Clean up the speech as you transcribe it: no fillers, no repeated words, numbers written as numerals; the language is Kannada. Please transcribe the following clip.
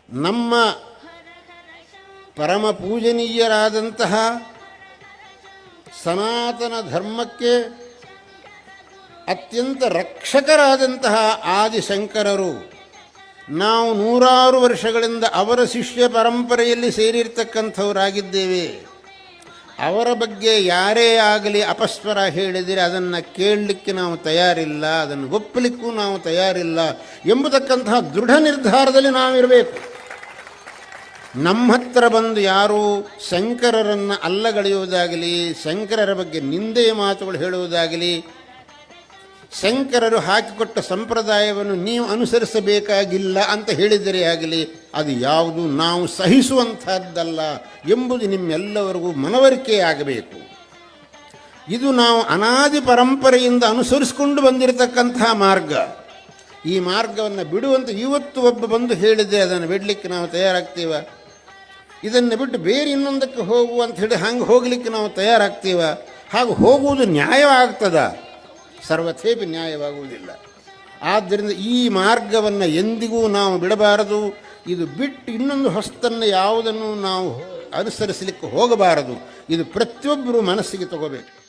ನಮ್ಮ ಪರಮ ಪೂಜನೀಯರಾದಂತಹ ಸನಾತನ ಧರ್ಮಕ್ಕೆ ಅತ್ಯಂತ ರಕ್ಷಕರಾದಂತಹ ಆದಿಶಂಕರರು ನಾವು ನೂರಾರು ವರ್ಷಗಳಿಂದ ಅವರ ಶಿಷ್ಯ ಪರಂಪರೆಯಲ್ಲಿ ಸೇರಿರ್ತಕ್ಕಂಥವರಾಗಿದ್ದೇವೆ. ಅವರ ಬಗ್ಗೆ ಯಾರೇ ಆಗಲಿ ಅಪಸ್ವರ ಹೇಳಿದರೆ ಅದನ್ನು ಕೇಳಲಿಕ್ಕೆ ನಾವು ತಯಾರಿಲ್ಲ, ಅದನ್ನು ಒಪ್ಪಲಿಕ್ಕೂ ನಾವು ತಯಾರಿಲ್ಲ ಎಂಬತಕ್ಕಂತಹ ದೃಢ ನಿರ್ಧಾರದಲ್ಲಿ ನಾವಿರಬೇಕು. ನಮ್ಮ ಹತ್ರ ಬಂದು ಯಾರೂ ಶಂಕರರನ್ನು ಅಲ್ಲಗಳೆಯುವುದಾಗಲಿ, ಶಂಕರರ ಬಗ್ಗೆ ನಿಂದೆಯ ಮಾತುಗಳು ಹೇಳುವುದಾಗಲಿ, ಶಂಕರರು ಹಾಕಿಕೊಟ್ಟ ಸಂಪ್ರದಾಯವನ್ನು ನೀವು ಅನುಸರಿಸಬೇಕಾಗಿಲ್ಲ ಅಂತ ಹೇಳಿದರೆ ಆಗಲಿ, ಅದು ಯಾವುದು ನಾವು ಸಹಿಸುವಂಥದ್ದಲ್ಲ ಎಂಬುದು ನಿಮ್ಮೆಲ್ಲವರಿಗೂ ಮನವರಿಕೆಯಾಗಬೇಕು. ಇದು ನಾವು ಅನಾದಿ ಪರಂಪರೆಯಿಂದ ಅನುಸರಿಸಿಕೊಂಡು ಬಂದಿರತಕ್ಕಂತಹ ಮಾರ್ಗ. ಈ ಮಾರ್ಗವನ್ನು ಬಿಡುವಂತ ಇವತ್ತು ಒಬ್ಬ ಬಂದು ಹೇಳಿದರೆ ಅದನ್ನು ಬಿಡಲಿಕ್ಕೆ ನಾವು ತಯಾರಾಗ್ತೀವ? ಇದನ್ನು ಬಿಟ್ಟು ಬೇರೆ ಇನ್ನೊಂದಕ್ಕೆ ಹೋಗು ಅಂತ ಹೇಳಿ ಹಂಗೆ ಹೋಗಲಿಕ್ಕೆ ನಾವು ತಯಾರಾಗ್ತೀವ? ಹಾಗೂ ಹೋಗುವುದು ನ್ಯಾಯವಾಗ್ತದ? ಸರ್ವಥೇಪಿ ನ್ಯಾಯವಾಗುವುದಿಲ್ಲ. ಆದ್ದರಿಂದ ಈ ಮಾರ್ಗವನ್ನು ಎಂದಿಗೂ ನಾವು ಬಿಡಬಾರದು. ಇದು ಬಿಟ್ಟು ಇನ್ನೊಂದು ಹೊಸ್ತನ್ನು ಯಾವುದನ್ನು ನಾವು ಅನುಸರಿಸಲಿಕ್ಕೆ ಹೋಗಬಾರದು. ಇದು ಪ್ರತಿಯೊಬ್ಬರೂ ಮನಸ್ಸಿಗೆ ತಗೋಬೇಕು.